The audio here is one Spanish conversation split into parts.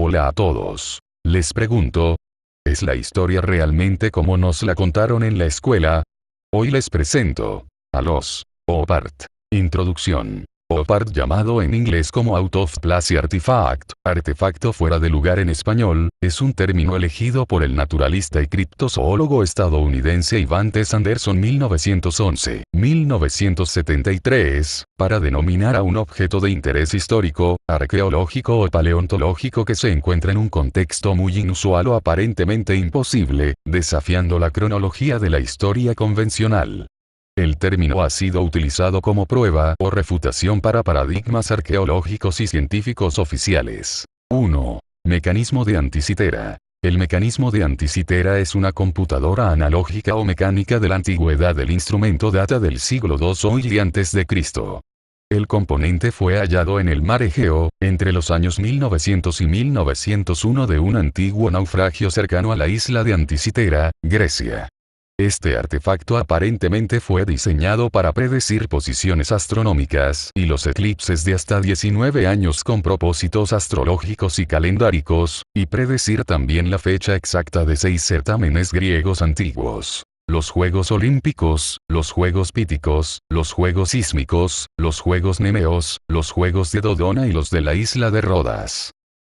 Hola a todos. Les pregunto, ¿es la historia realmente como nos la contaron en la escuela? Hoy les presento a los OPART. Introducción. OPART, llamado en inglés como Out of Place Artifact, artefacto fuera de lugar en español, es un término elegido por el naturalista y criptozoólogo estadounidense Ivan T. Sanderson 1911-1973, para denominar a un objeto de interés histórico, arqueológico o paleontológico que se encuentra en un contexto muy inusual o aparentemente imposible, desafiando la cronología de la historia convencional. El término ha sido utilizado como prueba o refutación para paradigmas arqueológicos y científicos oficiales. 1. Mecanismo de anticitera. El mecanismo de anticitera es una computadora analógica o mecánica de la antigüedad. El instrumento data del siglo II o antes de Cristo. El componente fue hallado en el mar Egeo, entre los años 1900 y 1901 de un antiguo naufragio cercano a la isla de Anticitera, Grecia. Este artefacto aparentemente fue diseñado para predecir posiciones astronómicas y los eclipses de hasta 19 años con propósitos astrológicos y calendáricos, y predecir también la fecha exacta de 6 certámenes griegos antiguos: los Juegos Olímpicos, los Juegos Píticos, los Juegos Sísmicos, los Juegos Nemeos, los Juegos de Dodona y los de la isla de Rodas.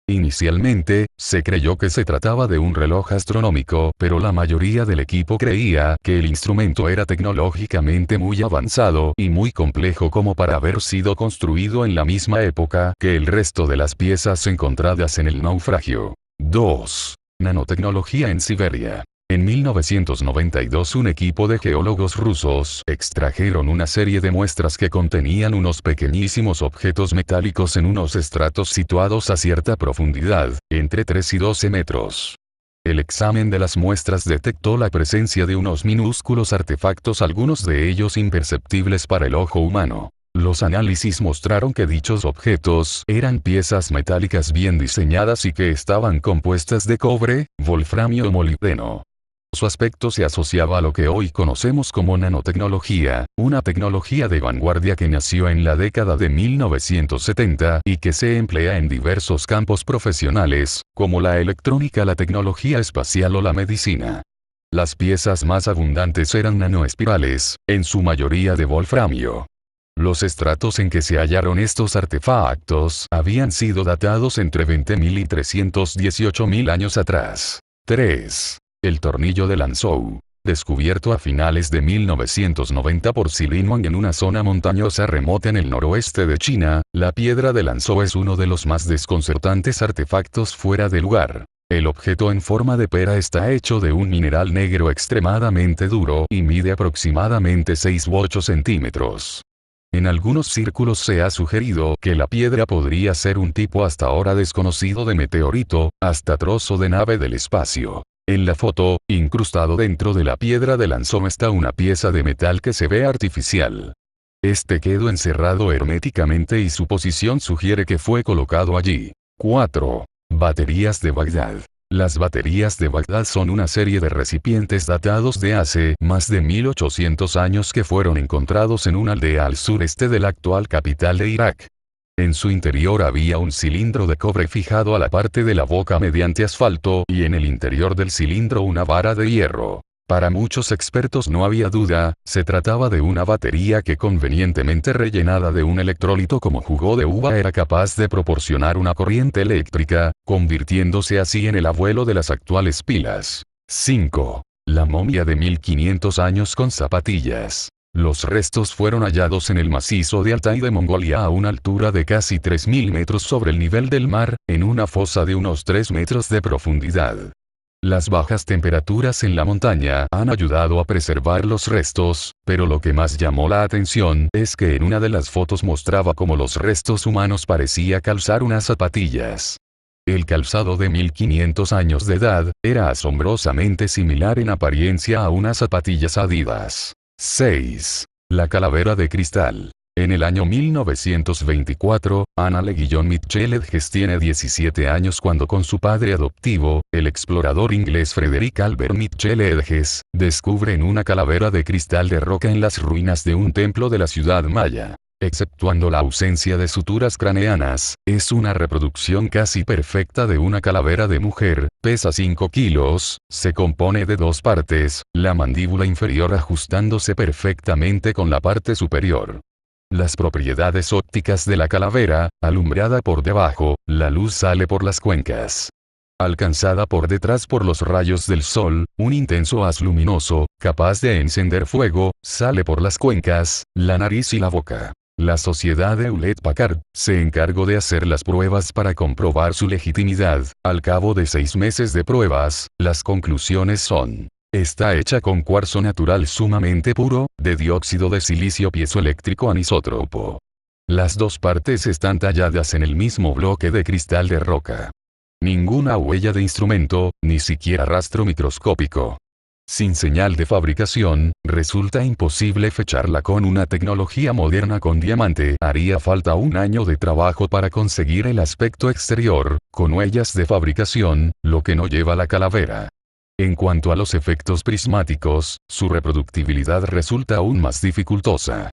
Inicialmente, se creyó que se trataba de un reloj astronómico, pero la mayoría del equipo creía que el instrumento era tecnológicamente muy avanzado y muy complejo como para haber sido construido en la misma época que el resto de las piezas encontradas en el naufragio. 2. Nanotecnología en Siberia. En 1992 un equipo de geólogos rusos extrajeron una serie de muestras que contenían unos pequeñísimos objetos metálicos en unos estratos situados a cierta profundidad, entre 3 y 12 metros. El examen de las muestras detectó la presencia de unos minúsculos artefactos, algunos de ellos imperceptibles para el ojo humano. Los análisis mostraron que dichos objetos eran piezas metálicas bien diseñadas y que estaban compuestas de cobre, wolframio o molibdeno. Su aspecto se asociaba a lo que hoy conocemos como nanotecnología, una tecnología de vanguardia que nació en la década de 1970 y que se emplea en diversos campos profesionales, como la electrónica, la tecnología espacial o la medicina. Las piezas más abundantes eran nanoespirales, en su mayoría de wolframio. Los estratos en que se hallaron estos artefactos habían sido datados entre 20.000 y 318.000 años atrás. 3. El tornillo de Lanzhou. Descubierto a finales de 1990 por Silin Wang en una zona montañosa remota en el noroeste de China, la piedra de Lanzhou es uno de los más desconcertantes artefactos fuera de lugar. El objeto en forma de pera está hecho de un mineral negro extremadamente duro y mide aproximadamente 6 u 8 centímetros. En algunos círculos se ha sugerido que la piedra podría ser un tipo hasta ahora desconocido de meteorito, hasta trozo de nave del espacio. En la foto, incrustado dentro de la piedra de Lanzhou está una pieza de metal que se ve artificial. Este quedó encerrado herméticamente y su posición sugiere que fue colocado allí. 4. Baterías de Bagdad. Las baterías de Bagdad son una serie de recipientes datados de hace más de 1800 años que fueron encontrados en una aldea al sureste de la actual capital de Irak. En su interior había un cilindro de cobre fijado a la parte de la boca mediante asfalto y en el interior del cilindro una vara de hierro. Para muchos expertos no había duda, se trataba de una batería que convenientemente rellenada de un electrolito como jugo de uva era capaz de proporcionar una corriente eléctrica, convirtiéndose así en el abuelo de las actuales pilas. 5. La momia de 1500 años con zapatillas. Los restos fueron hallados en el macizo de Altai de Mongolia a una altura de casi 3.000 metros sobre el nivel del mar, en una fosa de unos 3 metros de profundidad. Las bajas temperaturas en la montaña han ayudado a preservar los restos, pero lo que más llamó la atención es que en una de las fotos mostraba cómo los restos humanos parecía calzar unas zapatillas. El calzado de 1500 años de edad era asombrosamente similar en apariencia a unas zapatillas Adidas. 6. La calavera de cristal. En el año 1924, Anna Le Guillon Mitchell Hedges tiene 17 años cuando con su padre adoptivo, el explorador inglés Frederick Albert Mitchell Hedges, descubren una calavera de cristal de roca en las ruinas de un templo de la ciudad maya. Exceptuando la ausencia de suturas craneanas, es una reproducción casi perfecta de una calavera de mujer, pesa 5 kilos, se compone de dos partes, la mandíbula inferior ajustándose perfectamente con la parte superior. Las propiedades ópticas de la calavera, alumbrada por debajo, la luz sale por las cuencas. Alcanzada por detrás por los rayos del sol, un intenso haz luminoso, capaz de encender fuego, sale por las cuencas, la nariz y la boca. La sociedad de Hewlett-Packard se encargó de hacer las pruebas para comprobar su legitimidad. Al cabo de 6 meses de pruebas, las conclusiones son: está hecha con cuarzo natural sumamente puro, de dióxido de silicio piezoeléctrico anisótropo. Las dos partes están talladas en el mismo bloque de cristal de roca. Ninguna huella de instrumento, ni siquiera rastro microscópico. Sin señal de fabricación, resulta imposible fecharla con una tecnología moderna con diamante. Haría falta un año de trabajo para conseguir el aspecto exterior, con huellas de fabricación, lo que no lleva la calavera. En cuanto a los efectos prismáticos, su reproductibilidad resulta aún más dificultosa.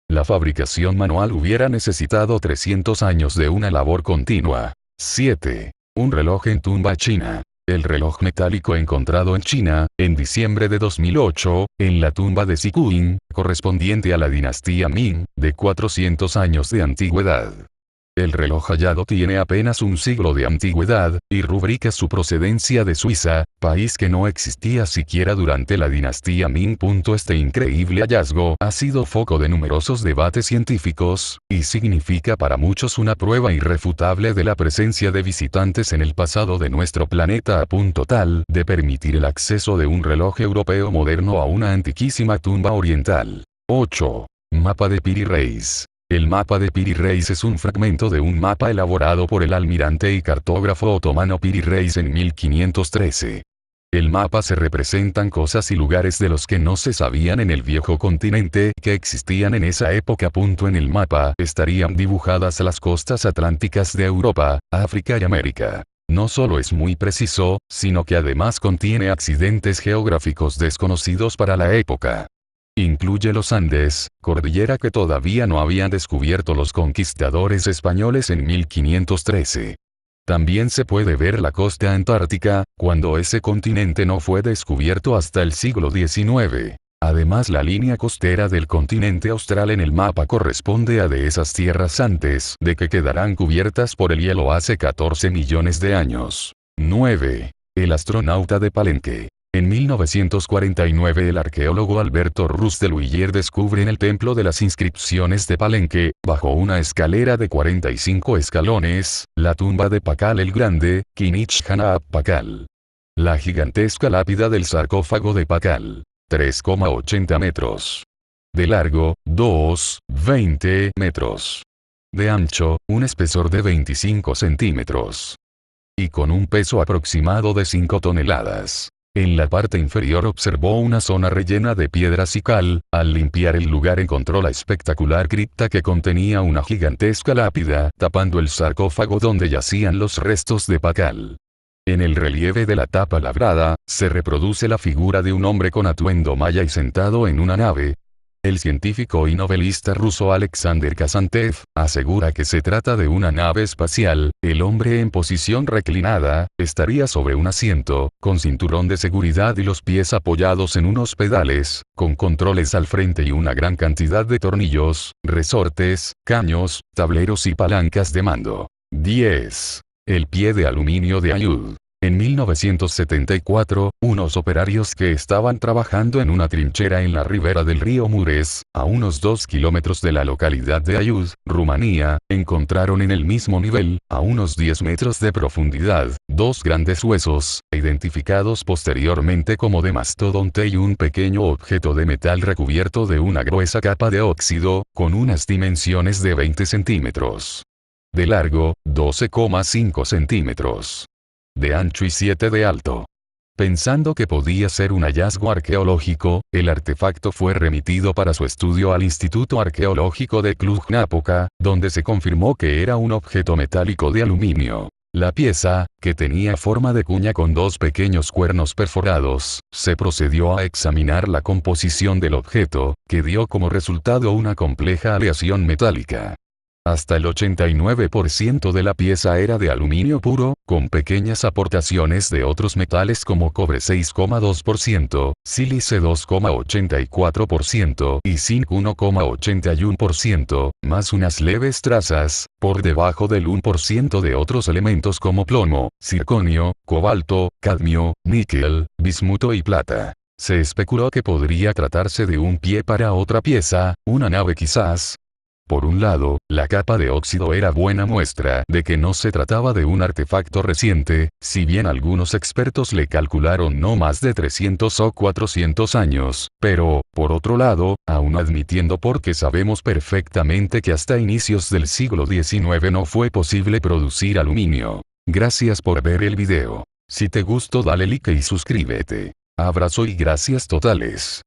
La fabricación manual hubiera necesitado 300 años de una labor continua. 7. Un reloj en tumba china. El reloj metálico encontrado en China, en diciembre de 2008, en la tumba de Xikuin, correspondiente a la dinastía Ming, de 400 años de antigüedad. El reloj hallado tiene apenas un siglo de antigüedad, y rubrica su procedencia de Suiza, país que no existía siquiera durante la dinastía Ming. Este increíble hallazgo ha sido foco de numerosos debates científicos, y significa para muchos una prueba irrefutable de la presencia de visitantes en el pasado de nuestro planeta a punto tal de permitir el acceso de un reloj europeo moderno a una antiquísima tumba oriental. 8. Mapa de Piri Reis. El mapa de Piri Reis es un fragmento de un mapa elaborado por el almirante y cartógrafo otomano Piri Reis en 1513. El mapa se representan cosas y lugares de los que no se sabían en el viejo continente que existían en esa época. En el mapa estarían dibujadas las costas atlánticas de Europa, África y América. No solo es muy preciso, sino que además contiene accidentes geográficos desconocidos para la época. Incluye los Andes, cordillera que todavía no habían descubierto los conquistadores españoles en 1513. También se puede ver la costa antártica, cuando ese continente no fue descubierto hasta el siglo XIX. Además, la línea costera del continente austral en el mapa corresponde a de esas tierras antes de que quedarán cubiertas por el hielo hace 14 millones de años. 9. El astronauta de Palenque. En 1949 el arqueólogo Alberto Ruz de Luiller descubre en el Templo de las Inscripciones de Palenque, bajo una escalera de 45 escalones, la tumba de Pakal el Grande, Kinich Hanap Pakal. La gigantesca lápida del sarcófago de Pakal. 3,80 metros. De largo, 2,20 metros. De ancho, un espesor de 25 centímetros. Y con un peso aproximado de 5 toneladas. En la parte inferior observó una zona rellena de piedras y cal. Al limpiar el lugar encontró la espectacular cripta que contenía una gigantesca lápida, tapando el sarcófago donde yacían los restos de Pakal. En el relieve de la tapa labrada, se reproduce la figura de un hombre con atuendo maya y sentado en una nave. El científico y novelista ruso Alexander Kazantev asegura que se trata de una nave espacial. El hombre en posición reclinada estaría sobre un asiento, con cinturón de seguridad y los pies apoyados en unos pedales, con controles al frente y una gran cantidad de tornillos, resortes, caños, tableros y palancas de mando. 10. El pie de aluminio de Ayud. En 1974, unos operarios que estaban trabajando en una trinchera en la ribera del río Mures, a unos 2 kilómetros de la localidad de Ayud, Rumanía, encontraron en el mismo nivel, a unos 10 metros de profundidad, dos grandes huesos, identificados posteriormente como de mastodonte y un pequeño objeto de metal recubierto de una gruesa capa de óxido, con unas dimensiones de 20 centímetros. De largo, 12,5 centímetros. De ancho y 7 de alto. Pensando que podía ser un hallazgo arqueológico, el artefacto fue remitido para su estudio al Instituto Arqueológico de Cluj-Napoca, donde se confirmó que era un objeto metálico de aluminio. La pieza, que tenía forma de cuña con dos pequeños cuernos perforados, se procedió a examinar la composición del objeto, que dio como resultado una compleja aleación metálica. Hasta el 89% de la pieza era de aluminio puro, con pequeñas aportaciones de otros metales como cobre 6,2%, sílice 2,84% y zinc 1,81%, más unas leves trazas, por debajo del 1% de otros elementos como plomo, circonio, cobalto, cadmio, níquel, bismuto y plata. Se especuló que podría tratarse de un pie para otra pieza, una nave quizás. Por un lado, la capa de óxido era buena muestra de que no se trataba de un artefacto reciente, si bien algunos expertos le calcularon no más de 300 o 400 años, pero, por otro lado, aún admitiendo porque sabemos perfectamente que hasta inicios del siglo XIX no fue posible producir aluminio. Gracias por ver el video. Si te gustó dale like y suscríbete. Abrazo y gracias totales.